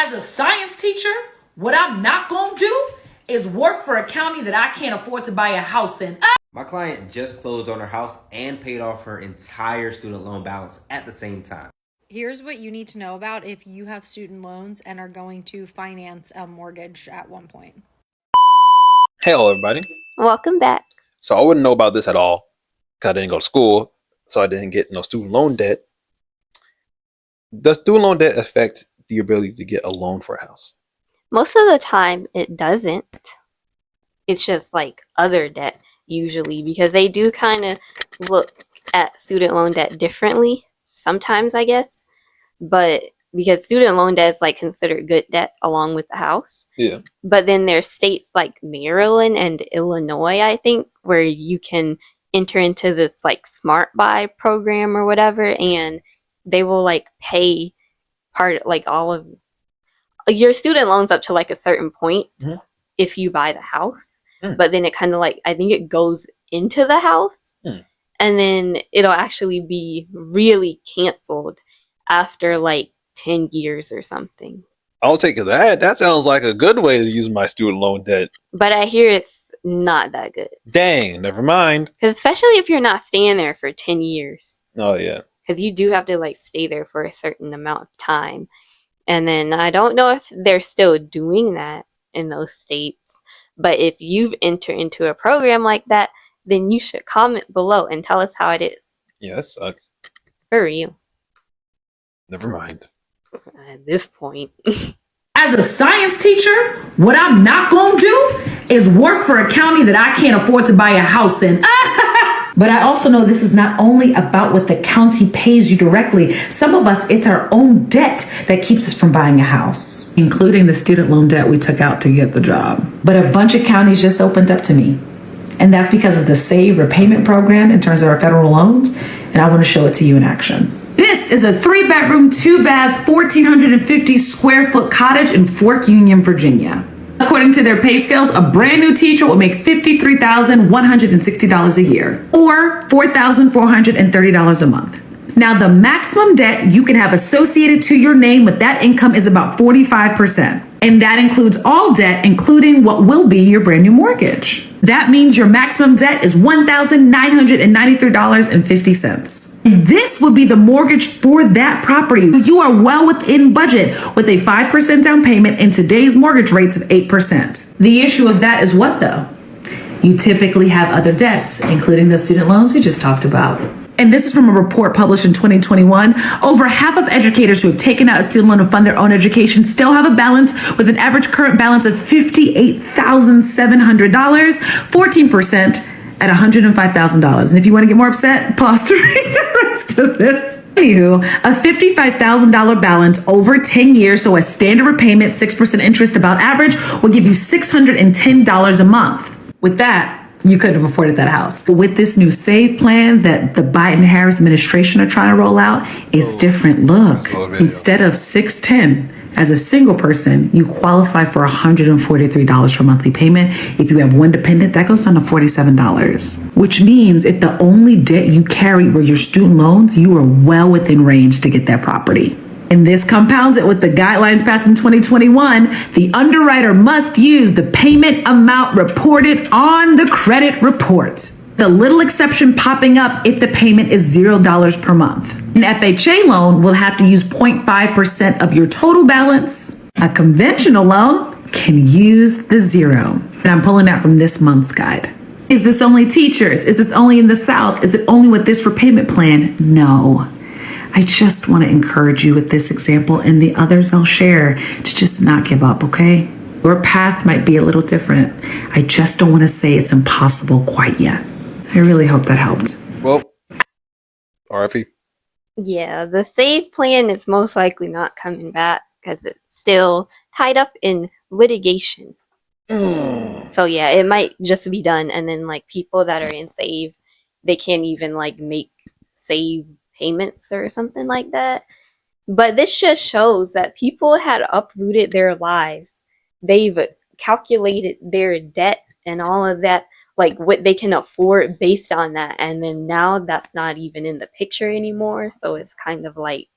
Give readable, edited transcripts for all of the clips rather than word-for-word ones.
As a science teacher, what I'm not gonna do is work for a county that I can't afford to buy a house in. My client just closed on her house and paid off her entire student loan balance at the same time. Here's what you need to know about if you have student loans and are going to finance a mortgage at one point. Hey, hello everybody. Welcome back. So I wouldn't know about this at all because I didn't go to school, so I didn't get no student loan debt. Does student loan debt affect the ability to get a loan for a house? Most of the time, it doesn't. It's just like other debt, usually, because they do kind of look at student loan debt differently sometimes, I guess. But because student loan debt is like considered good debt along with the house. Yeah. But then there's states like Maryland and Illinois, I think, where you can enter into this like smartbuy program or whatever, and they will like pay part, like all of your student loans up to like a certain point if you buy the house. But then it kind of like, I think it goes into the house and then it'll actually be really canceled after like 10 years or something. I'll take that. That sounds like a good way to use my student loan debt. But I hear it's not that good. Dang, never mind. Because especially if you're not staying there for 10 years. Oh, yeah. Because you do have to like stay there for a certain amount of time. And then I don't know if they're still doing that in those states. But if you've entered into a program like that, then you should comment below and tell us how it is. Yeah, that sucks. For real. Never mind. At this point. As a science teacher, what I'm not gonna do is work for a county that I can't afford to buy a house in. But I also know this is not only about what the county pays you directly. Some of us, it's our own debt that keeps us from buying a house, including the student loan debt we took out to get the job. But a bunch of counties just opened up to me. And that's because of the SAVE repayment program in terms of our federal loans. And I want to show it to you in action. This is a 3-bedroom, 2-bath, 1,450 square foot cottage in Fork Union, Virginia. According to their pay scales, a brand new teacher will make $53,160 a year, or $4,430 a month. Now, the maximum debt you can have associated to your name with that income is about 45%. And that includes all debt, including what will be your brand new mortgage. That means your maximum debt is $1,993.50. This would be the mortgage for that property. You are well within budget with a 5% down payment and today's mortgage rates of 8%. The issue of that is what though? You typically have other debts, including the student loans we just talked about. And this is from a report published in 2021. Over half of educators who have taken out a student loan to fund their own education still have a balance with an average current balance of $58,700, 14% at $105,000. And if you want to get more upset, pause to read the rest of this. Anywho, a $55,000 balance over 10 years, so a standard repayment, 6% interest about average, will give you $610 a month. With that, you couldn't have afforded that house. But with this new SAVE plan that the Biden-Harris administration are trying to roll out, it's different. Look, instead of $610 as a single person, you qualify for $143 for monthly payment. If you have one dependent, that goes down to $47, which means if the only debt you carry were your student loans, you are well within range to get that property. And this compounds it with the guidelines passed in 2021. The underwriter must use the payment amount reported on the credit report. The little exception popping up if the payment is $0 per month. An FHA loan will have to use 0.5% of your total balance. A conventional loan can use the zero. And I'm pulling that from this month's guide. Is this only teachers? Is this only in the South? Is it only with this repayment plan? No. I just want to encourage you with this example and the others I'll share to just not give up, okay? Your path might be a little different. I just don't want to say it's impossible quite yet. I really hope that helped. Well, RFE. Yeah, the SAVE plan is most likely not coming back because it's still tied up in litigation. So yeah, it might just be done, and then like people that are in SAVE, they can't even like make SAVE payments or something like that. But this just shows that people had uprooted their lives. They've calculated their debt and all of that, like what they can afford based on that, and then now that's not even in the picture anymore. So it's kind of like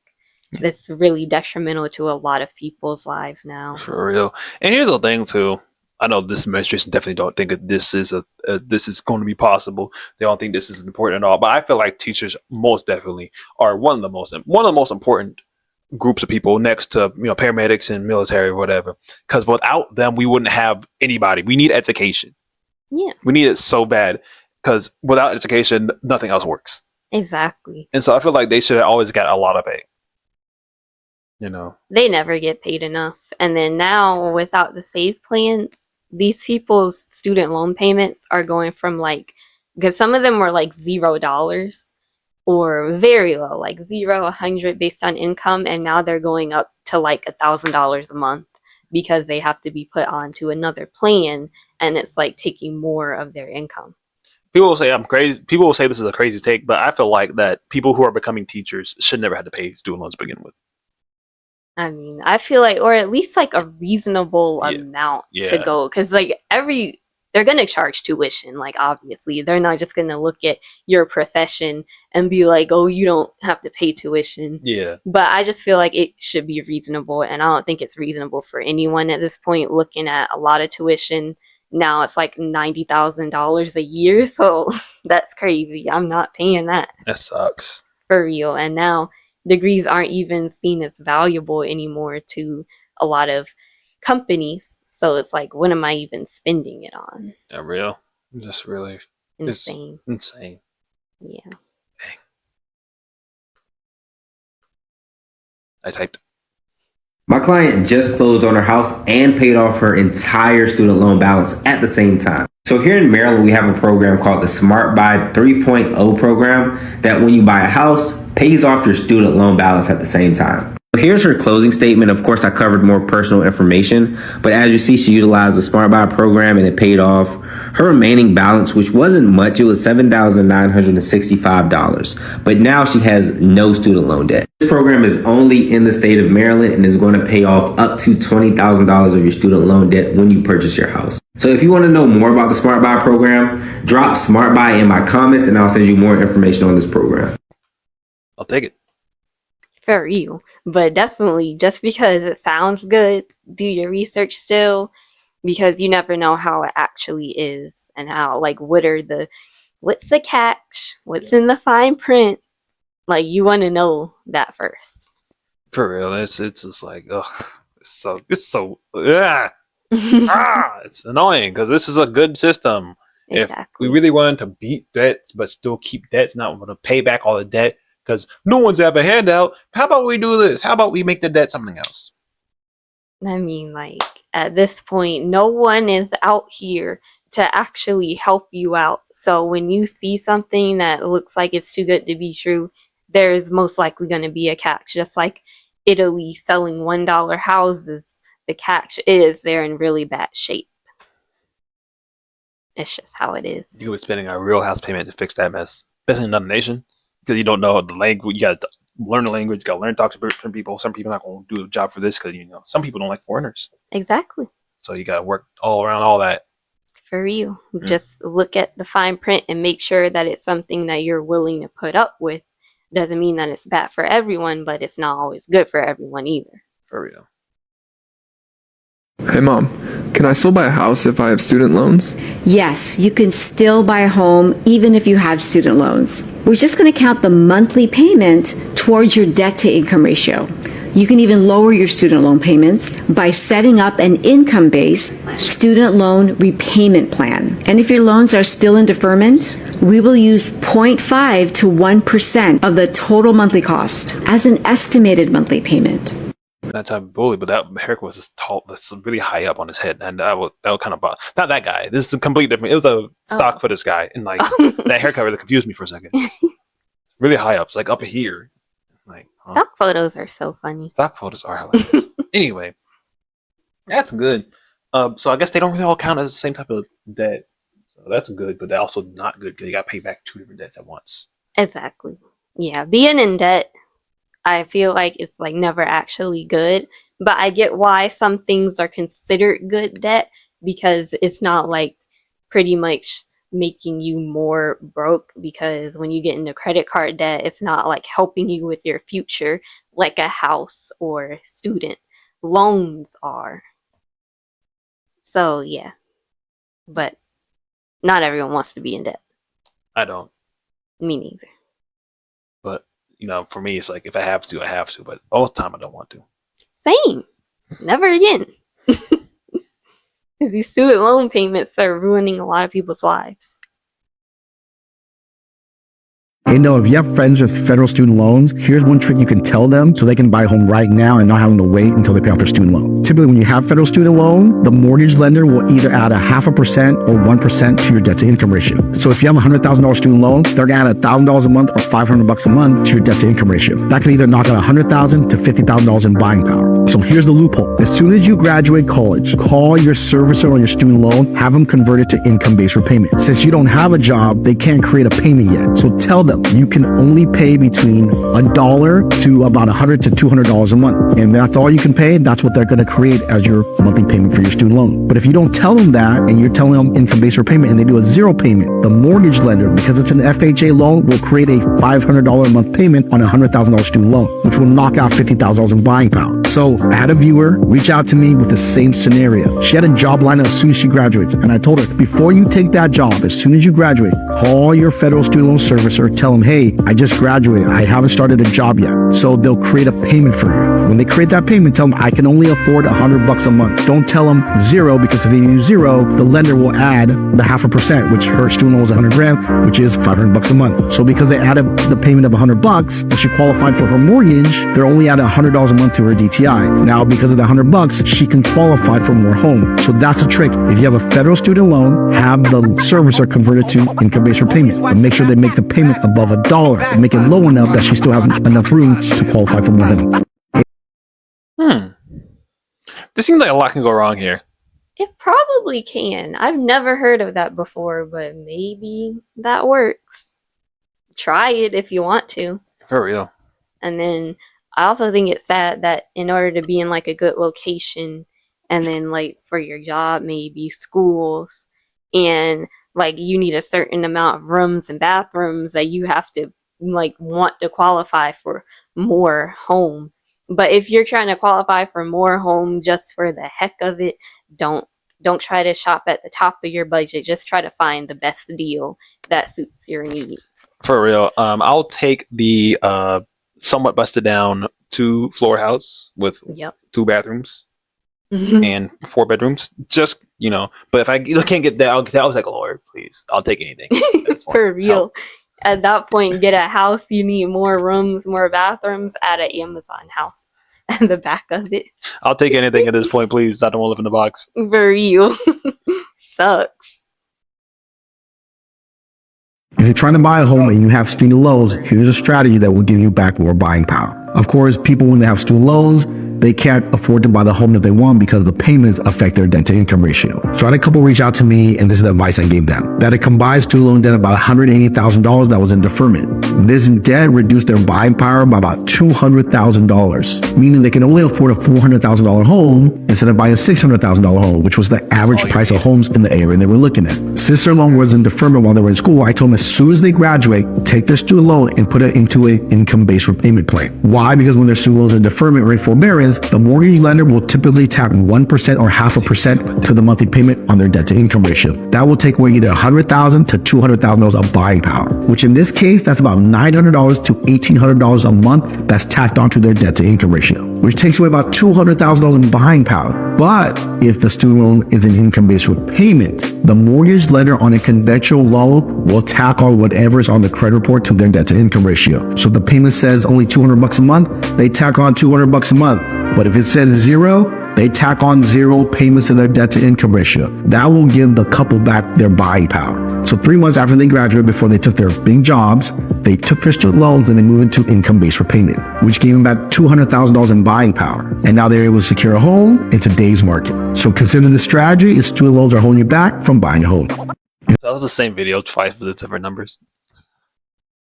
That's really detrimental to a lot of people's lives now. For real. And here's the thing too. I know this administration definitely don't think that this is this is going to be possible. They don't think this is important at all. But I feel like teachers most definitely are one of the most important groups of people next to paramedics and military or whatever. Because without them, we wouldn't have anybody. We need education. Yeah, We need it so bad. Because without education, nothing else works. exactly. And so I feel like they should have always got a lot of pay. They never get paid enough. And then now, without the SAVE plan, these people's student loan payments are going from because some of them were like $0 or very low, like 0, 100 based on income. And now they're going up to like $1,000 a month because they have to be put onto another plan. And it's like taking more of their income. People will say I'm crazy. People will say this is a crazy take, but I feel like that people who are becoming teachers should never have to pay student loans to begin with. I mean, I feel like, or at least like a reasonable amount to Yeah. go. Because like they're going to charge tuition. Like, obviously, they're not just going to look at your profession and be like, oh, you don't have to pay tuition. Yeah. But I just feel like it should be reasonable. And I don't think it's reasonable for anyone at this point looking at a lot of tuition. Now it's like $90,000 a year. So that's crazy. I'm not paying that. That sucks. For real. And now degrees aren't even seen as valuable anymore to a lot of companies. So it's like, what am I even spending it on? That real. Just really Insane. insane. Yeah. Dang. I typed. My client just closed on her house and paid off her entire student loan balance at the same time. So here in Maryland, we have a program called the smartbuy 3.0 program that when you buy a house, pays off your student loan balance at the same time. Here's her closing statement. Of course, I covered more personal information, but as you see, she utilized the smartbuy program and it paid off her remaining balance, which wasn't much. It was $7,965, but now she has no student loan debt. This program is only in the state of Maryland and is going to pay off up to $20,000 of your student loan debt when you purchase your house. So if you want to know more about the smartbuy program, drop smartbuy in my comments and I'll send you more information on this program. I'll take it. For real. But definitely, just because it sounds good, do your research still, because you never know how it actually is and how, like, what's the catch? What's in the fine print? Like, you want to know that first. For real. It's just like, ugh. It's annoying because this is a good system. Exactly. If we really wanted to beat debts but still keep debts, not want to pay back all the debt, because no one's have a handout. How about we do this? How about we make the debt something else? I mean, like, at this point, no one is out here to actually help you out. So when you see something that looks like it's too good to be true, there's most likely going to be a catch. Just like Italy selling $1 houses, the catch is they're in really bad shape. It's just how it is. You could be spending a real house payment to fix that mess, especially in another nation, because you don't know the language. You got to learn the language. You got to learn to talk to different people. Some people are not going to do a job for this because some people don't like foreigners. Exactly. So you got to work all around all that. For real. Just look at the fine print and make sure that it's something that you're willing to put up with. Doesn't mean that it's bad for everyone, but it's not always good for everyone either. For real. Hey mom, can I still buy a house if I have student loans? Yes, you can still buy a home even if you have student loans. We're just going to count the monthly payment towards your debt to income ratio. You can even lower your student loan payments by setting up an income-based student loan repayment plan. And if your loans are still in deferment, we will use 0.5 to 1% of the total monthly cost as an estimated monthly payment. That type of bully, but that haircut was just tall, that's really high up on his head, and that was kind of not that guy. This is a completely different. It was a stock footage guy, and like that haircut really confused me for a second. Really high up, it's like up here. Like Stock photos are so funny. stock photos are hilarious. Anyway, that's good. So I guess they don't really all count as the same type of debt. So that's good, but they're also not good because you got to pay back 2 different debts at once. Exactly. Yeah, being in debt, I feel like it's like never actually good, but I get why some things are considered good debt because it's not like pretty much making you more broke, because when you get into credit card debt, it's not like helping you with your future like a house or student loans are. So yeah, but not everyone wants to be in debt. I don't. Me neither. But for me, it's like if I have to, I have to. But all the time, I don't want to. Same. Never again. These student loan payments are ruining a lot of people's lives. If you have friends with federal student loans, here's one trick you can tell them so they can buy a home right now and not having to wait until they pay off their student loan. Typically, when you have federal student loan, the mortgage lender will either add 0.5% or 1% to your debt to income ratio. So if you have a $100,000 student loan, they're going to add $1,000 a month or $500 a month to your debt to income ratio. That can either knock out $100,000 to $50,000 in buying power. So here's the loophole. As soon as you graduate college, call your servicer on your student loan, have them convert it to income-based repayment. Since you don't have a job, they can't create a payment yet. So tell them you can only pay between $1 to about $100 to $200 a month. And that's all you can pay. That's what they're going to create as your monthly payment for your student loan. But if you don't tell them that and you're telling them income-based repayment and they do a zero payment, the mortgage lender, because it's an FHA loan, will create a $500 a month payment on a $100,000 student loan, which will knock out $50,000 in buying power. So I had a viewer reach out to me with the same scenario. She had a job lined up as soon as she graduates. And I told her, before you take that job, as soon as you graduate, call your federal student loan servicer, tell them, hey, I just graduated. I haven't started a job yet. So they'll create a payment for you. When they create that payment, tell them I can only afford $100 a month. Don't tell them zero, because if they do zero, the lender will add the 0.5%, which her student loan was $100,000, which is $500 a month. So because they added the payment of $100 and she qualified for her mortgage, they're only adding $100 a month to her DTI. Now, because of the $100, she can qualify for more home. So that's a trick. If you have a federal student loan, have the servicer convert it to income-based repayment, but make sure they make the payment above $1 and make it low enough that she still has enough room to qualify for more money. This seems like a lot can go wrong here. It probably can. I've never heard of that before, but maybe that works. Try it if you want to. For real. And then I also think it's sad that in order to be in like a good location, and then like for your job, maybe schools, and like you need a certain amount of rooms and bathrooms, that you have to like want to qualify for more home. But if you're trying to qualify for more home just for the heck of it, don't try to shop at the top of your budget. Just try to find the best deal that suits your needs. For real. I'll take the somewhat busted down 2-floor house with 2 bathrooms and 4 bedrooms. Just, but if I can't get that, I'll take a lawyer, please. I'll take anything. For real. At that point, get a house. You need more rooms, more bathrooms. Add an Amazon house at the back of it. I'll take anything at this point, please. I don't want to live in the box. For real. Sucks. If you're trying to buy a home and you have student loans, here's a strategy that will give you back more buying power. Of course, people, when they have student loans, they can't afford to buy the home that they want because the payments affect their debt to income ratio. So I had a couple reach out to me, and this is the advice I gave them. That a combined student loan debt of about $180,000 that was in deferment. This debt reduced their buying power by about $200,000, meaning they can only afford a $400,000 home instead of buying a $600,000 home, which was the average price of homes in the area they were looking at. Since their loan was in deferment while they were in school, I told them as soon as they graduate, take their student loan and put it into an income-based repayment plan. Why? Because when their student loans are in deferment or in forbearance, the mortgage lender will typically tack 1% or 0.5% to the monthly payment on their debt to income ratio. That will take away either $100,000 to $200,000 of buying power, which in this case, that's about $900 to $1,800 a month that's tacked onto their debt to income ratio, which takes away about $200,000 in buying power. But if the student loan is an income-based repayment, the mortgage lender on a conventional loan will tack on whatever is on the credit report to their debt to income ratio. So if the payment says only $200 a month, they tack on $200 a month. But if it says zero, they tack on 0 payments to their debt to income ratio. That will give the couple back their buying power. So 3 months after they graduated, before they took their big jobs, they took their student loans and they moved into income-based repayment, which gave them back $200,000 in buying power. And now they're able to secure a home in today's market. So consider this strategy if student loans are holding you back from buying a home. That was the same video twice with the different numbers.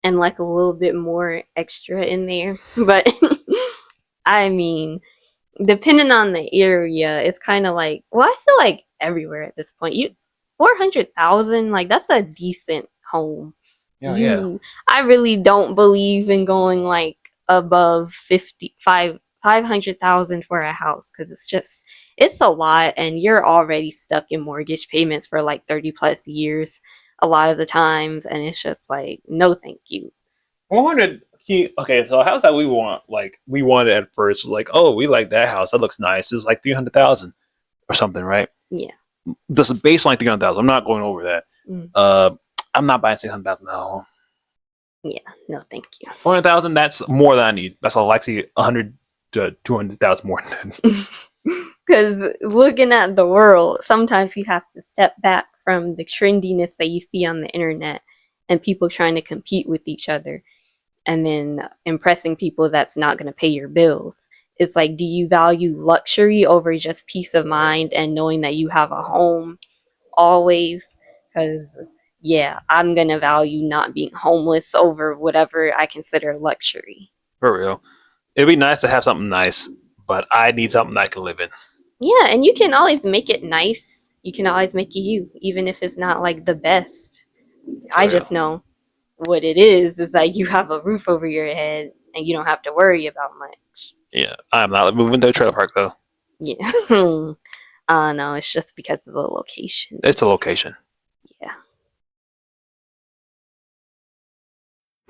And like a little bit more extra in there. But I mean, depending on the area, it's kind of like, well, I feel like everywhere at this point, 400,000, like that's a decent home. Yeah. I really don't believe in going like above 500,000 for a house, because it's a lot, and you're already stuck in mortgage payments for like 30 plus years a lot of the times, and it's just like, no thank you. 400. Okay, so a house that we wanted at first, like, oh, we like that house, that looks nice. It's like 300,000 or something, right? Yeah. Just a baseline 300,000. I'm not going over that. I'm not buying 600,000 home. Yeah, no thank you. 400,000, that's more than I need. That's likely 100 to 200,000 more than Because looking at the world, sometimes you have to step back from the trendiness that you see on the internet and people trying to compete with each other, and then impressing people that's not going to pay your bills. It's like, do you value luxury over just peace of mind and knowing that you have a home always? Because, yeah, I'm going to value not being homeless over whatever I consider luxury. For real. It'd be nice to have something nice, but I need something I can live in. Yeah, and you can always make it nice. You can always make it you, even if it's not like the best. I just know what it is like you have a roof over your head and you don't have to worry about much. Yeah, I'm not moving to a trailer park though. Yeah. No, it's just because of the location. It's the location. Yeah.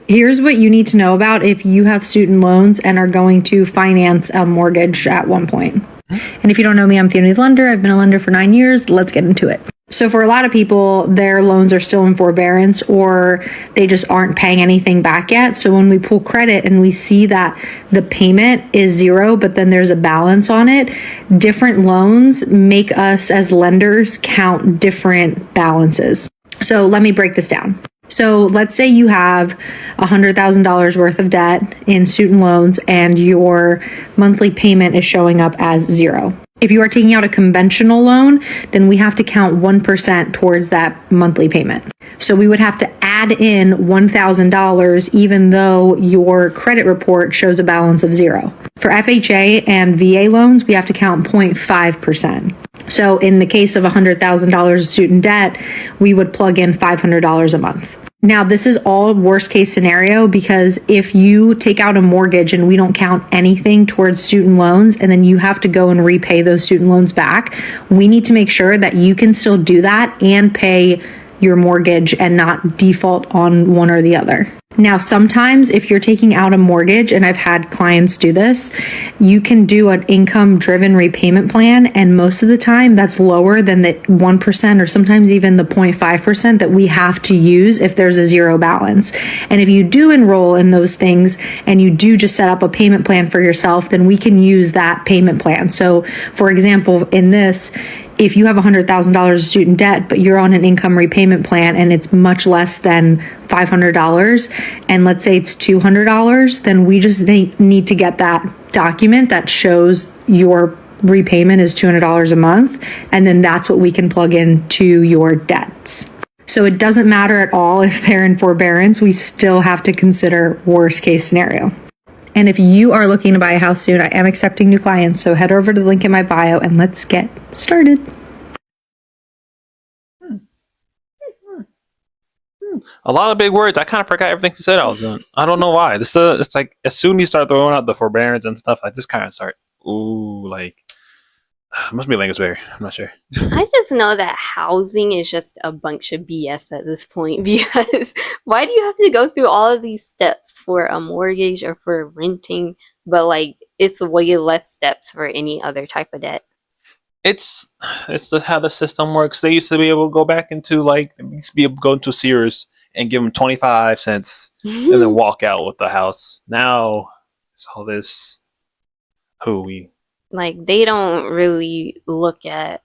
Here's what you need to know about if you have student loans and are going to finance a mortgage at one point. And if you don't know me, I'm Theodore's lender. I've been a lender for 9 years. Let's get into it. So for a lot of people, their loans are still in forbearance or they just aren't paying anything back yet. So when we pull credit and we see that the payment is zero, but then there's a balance on it, different loans make us as lenders count different balances. So let me break this down. So let's say you have $100,000 worth of debt in student loans and your monthly payment is showing up as zero. If you are taking out a conventional loan, then we have to count 1% towards that monthly payment. So we would have to add in $1,000 even though your credit report shows a balance of zero. For FHA and VA loans, we have to count 0.5%. So in the case of $100,000 of student debt, we would plug in $500 a month. Now, this is all worst case scenario because if you take out a mortgage and we don't count anything towards student loans and then you have to go and repay those student loans back, we need to make sure that you can still do that and pay your mortgage and not default on one or the other. Now, sometimes if you're taking out a mortgage, and I've had clients do this, you can do an income-driven repayment plan, and most of the time that's lower than the 1% or sometimes even the 0.5% that we have to use if there's a zero balance. And if you do enroll in those things and you do just set up a payment plan for yourself, then we can use that payment plan. So, for example, in this, if you have $100,000 of student debt, but you're on an income repayment plan and it's much less than $500, and let's say it's $200, then we just need to get that document that shows your repayment is $200 a month, and then that's what we can plug into your debts. So it doesn't matter at all if they're in forbearance, we still have to consider worst case scenario. And if you are looking to buy a house soon, I am accepting new clients. So head over to the link in my bio and let's get started. A lot of big words. I kind of forgot everything she said I was doing. I don't know why. It's like as soon as you start throwing out the forbearance and stuff, I just kind of start, like, must be language barrier. I'm not sure. I just know that housing is just a bunch of BS at this point, because why do you have to go through all of these steps for a mortgage or for renting, but like it's way less steps for any other type of debt? It's how the system works. They used to be able to go back into go into Sears and give them 25 cents and then walk out with the house. Now it's all this like they don't really look at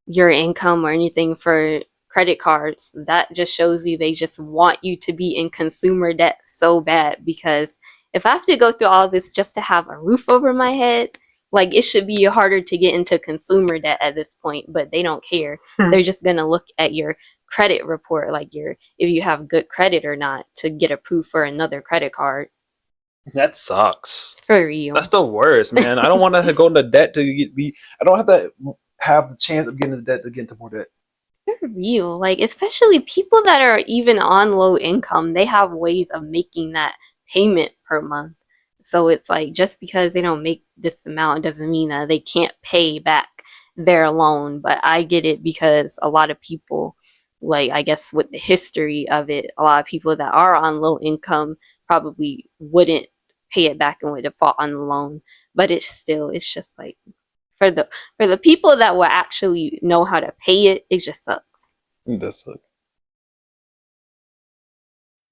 your income or anything for credit cards. That just shows you they just want you to be in consumer debt so bad, because if I have to go through all this just to have a roof over my head, like it should be harder to get into consumer debt at this point, but they don't care. They're just gonna look at your credit report, like if you have good credit or not, to get approved for another credit card. That sucks. For real. That's the worst, man. I don't want to go into debt to I don't have to have the chance of getting into debt to get into more debt. For real, like especially people that are even on low income, they have ways of making that payment per month. So it's like just because they don't make this amount doesn't mean that they can't pay back their loan. But I get it because a lot of people, like I guess with the history of it, a lot of people that are on low income probably wouldn't pay it back and would default on the loan. But it's just like for the people that will actually know how to pay it, it just sucks. That's like,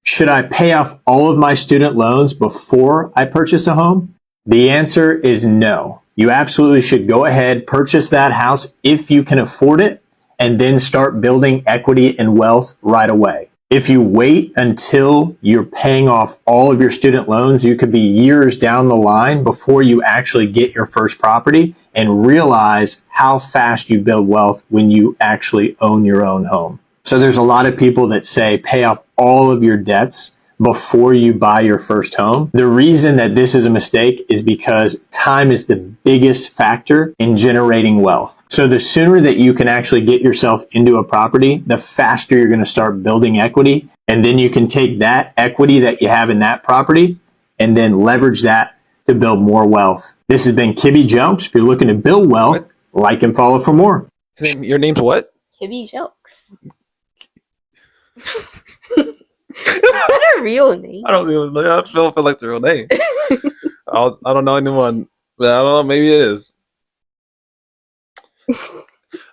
Should I pay off all of my student loans before I purchase a home? The answer is no. You absolutely should go ahead, purchase that house if you can afford it, and then start building equity and wealth right away. If you wait until you're paying off all of your student loans, you could be years down the line before you actually get your first property and realize how fast you build wealth when you actually own your own home. So there's a lot of people that say pay off all of your debts before you buy your first home. The reason that this is a mistake is because time is the biggest factor in generating wealth. So the sooner that you can actually get yourself into a property, the faster you're going to start building equity. And then you can take that equity that you have in that property and then leverage that to build more wealth. This has been Kibby Jokes. If you're looking to build wealth, like and follow for more. your name's what? Kibby Jokes. Is that a real name? I don't feel like the real name. I don't know anyone, but I don't know. Maybe it is.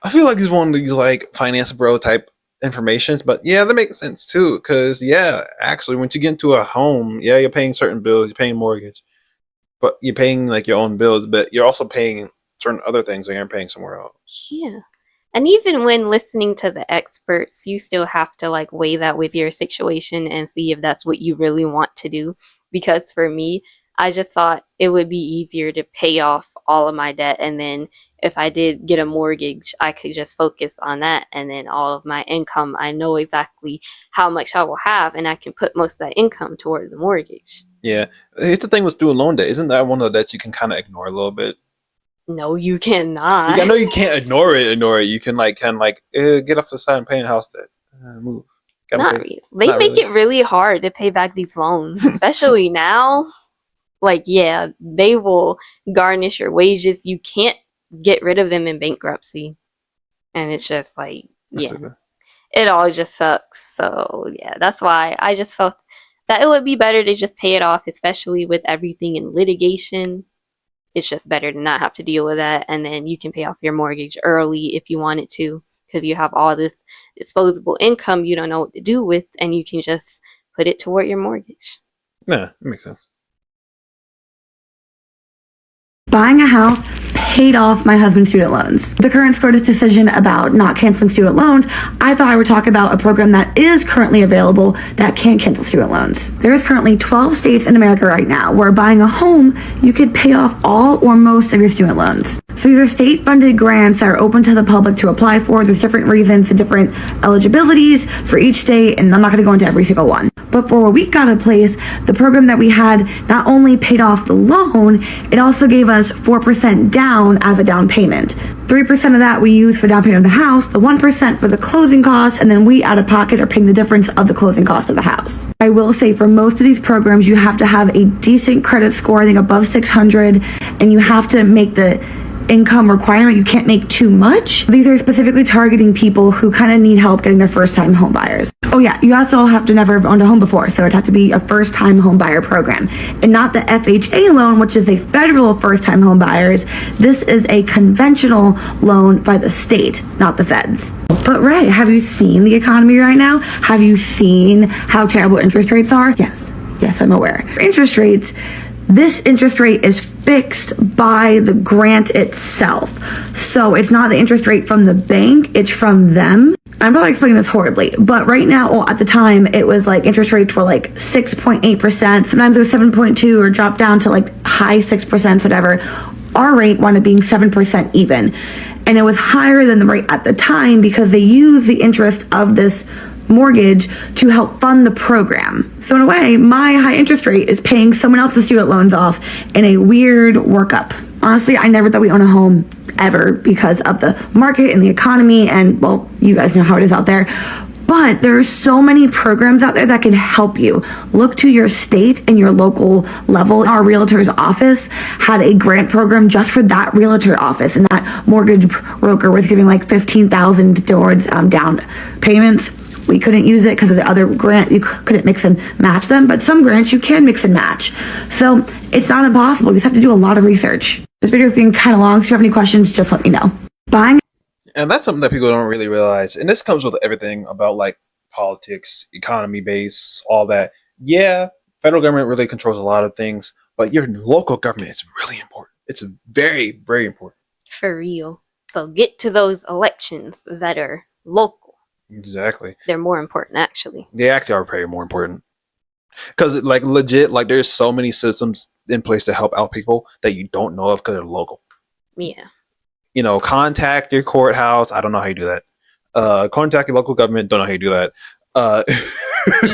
I feel like he's one of these like finance bro type informations, but yeah, that makes sense too. Because yeah, actually, once you get into a home, yeah, you're paying certain bills, you're paying mortgage, but you're paying like your own bills, but you're also paying certain other things that you're paying somewhere else. Yeah. And even when listening to the experts, you still have to like weigh that with your situation and see if that's what you really want to do. Because for me, I just thought it would be easier to pay off all of my debt. And then if I did get a mortgage, I could just focus on that. And then all of my income, I know exactly how much I will have, and I can put most of that income toward the mortgage. Yeah. Here's the thing with student loan debt. Isn't that one of the debts you can kind of ignore a little bit? No, you cannot. I know you can't ignore it. You can get off the side and pay a house debt. Move. Not really. They make it really hard to pay back these loans, especially now. Like, yeah, they will garnish your wages. You can't get rid of them in bankruptcy. And it's just like, yeah, it all just sucks. So, yeah, that's why I just felt that it would be better to just pay it off, especially with everything in litigation. It's just better to not have to deal with that, and then you can pay off your mortgage early if you wanted to, because you have all this disposable income you don't know what to do with, and you can just put it toward your mortgage. Yeah, that makes sense. Buying a house paid off my husband's student loans. The current SCOTUS decision about not canceling student loans, I thought I would talk about a program that is currently available that can cancel student loans. There is currently 12 states in America right now where buying a home, you could pay off all or most of your student loans. So these are state-funded grants that are open to the public to apply for. There's different reasons and different eligibilities for each state, and I'm not going to go into every single one. But for what we got in place, the program that we had not only paid off the loan, it also gave us 4% down as a down payment. 3% of that we use for down payment of the house, the 1% for the closing costs, and then we out of pocket are paying the difference of the closing cost of the house. I will say for most of these programs, you have to have a decent credit score, I think above 600, and you have to make the income requirement. You can't make too much. These are specifically targeting people who kind of need help getting their first time home buyers. Oh yeah, you also have to never have owned a home before, so it has to be a first time home buyer program and not the FHA loan, which is a federal first time home buyers. This is a conventional loan by the state, not the feds. But Ray, have you seen the economy right now? Have you seen how terrible interest rates are? Yes, I'm aware. Interest rates, this interest rate is fixed by the grant itself. So it's not the interest rate from the bank, it's from them. I'm probably explaining this horribly, but right now, well, at the time, it was like interest rates were like 6.8%. Sometimes it was 7.2 or dropped down to like high 6%, whatever. Our rate wound up being 7% even. And it was higher than the rate at the time because they use the interest of this mortgage to help fund the program. So in a way, my high interest rate is paying someone else's student loans off in a weird workup. Honestly, I never thought we'd own a home ever because of the market and the economy. And well, you guys know how it is out there. But there are so many programs out there that can help you. Look to your state and your local level. Our realtor's office had a grant program just for that realtor office, and that mortgage broker was giving like $15,000 towards down payments. We couldn't use it because of the other grant. You couldn't mix and match them, but some grants you can mix and match. So it's not impossible. You just have to do a lot of research. This video is being kind of long, so if you have any questions, just let me know. Buying. And that's something that people don't really realize. And this comes with everything about like politics, economy base, all that. Yeah, federal government really controls a lot of things, but your local government is really important. It's very, very important. For real. So get to those elections that are local. Exactly. They're more important, actually. They actually are very more important. Because like legit, like there's so many systems in place to help out people that you don't know of because they're local. Yeah. You know, contact your courthouse. I don't know how you do that. Contact your local government. Don't know how you do that.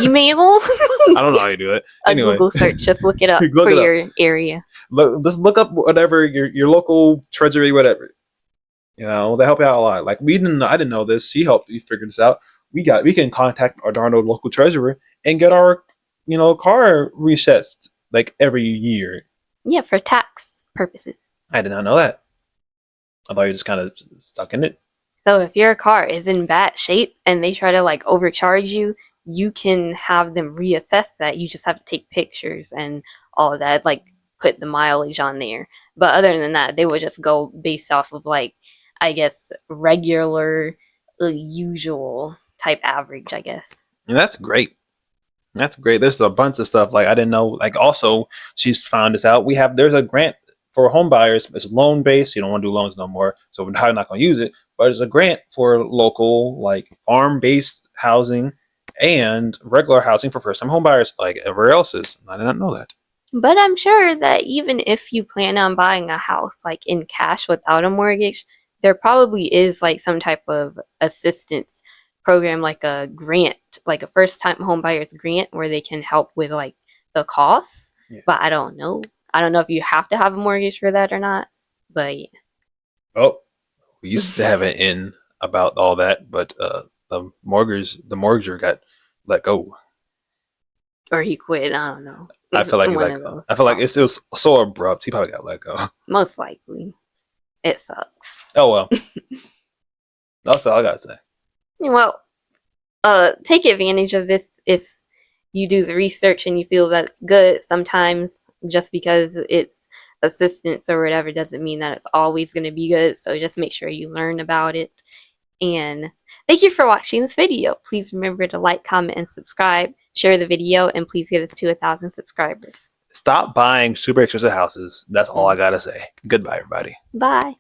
Email? I don't know how you do it. Anyway. A Google search. Just look it up for your area. Just look up whatever your local treasury, whatever. You know, they help you out a lot. Like I didn't know this. She helped me figure this out. We can contact our darn old local treasurer and get our, car recessed like every year. Yeah, for tax purposes. I did not know that. I thought you were just kind of stuck in it. So if your car is in bad shape and they try to like overcharge you, you can have them reassess that. You just have to take pictures and all of that, like put the mileage on there. But other than that, they would just go based off of like, I guess, regular, usual type average, I guess. And that's great. That's great. There's a bunch of stuff like I didn't know. Like also, she's found this out. There's a grant for home buyers. It's loan based. You don't want to do loans no more, so we're probably not going to use it. But there's a grant for local, like farm based housing and regular housing for first time home buyers, like everywhere else is. I did not know that. But I'm sure that even if you plan on buying a house like in cash without a mortgage, there probably is like some type of assistance program, like a grant, like a first time home buyers grant where they can help with like the costs. Yeah. But I don't know. I don't know if you have to have a mortgage for that or not. But yeah. Oh, we used to have it in about all that, but the mortgager got let go. Or he quit. I don't know. I feel like he let go. I feel like it was so abrupt. He probably got let go. Most likely. It sucks. Oh well. That's all I gotta say. Well, take advantage of this if you do the research and you feel that's good. Sometimes just because it's assistance or whatever doesn't mean that it's always going to be good. So just make sure you learn about it. And thank you for watching this video. Please remember to like, comment, and subscribe. Share the video, and please get us to 1,000 subscribers. Stop buying super expensive houses. That's all I gotta say. Goodbye, everybody. Bye.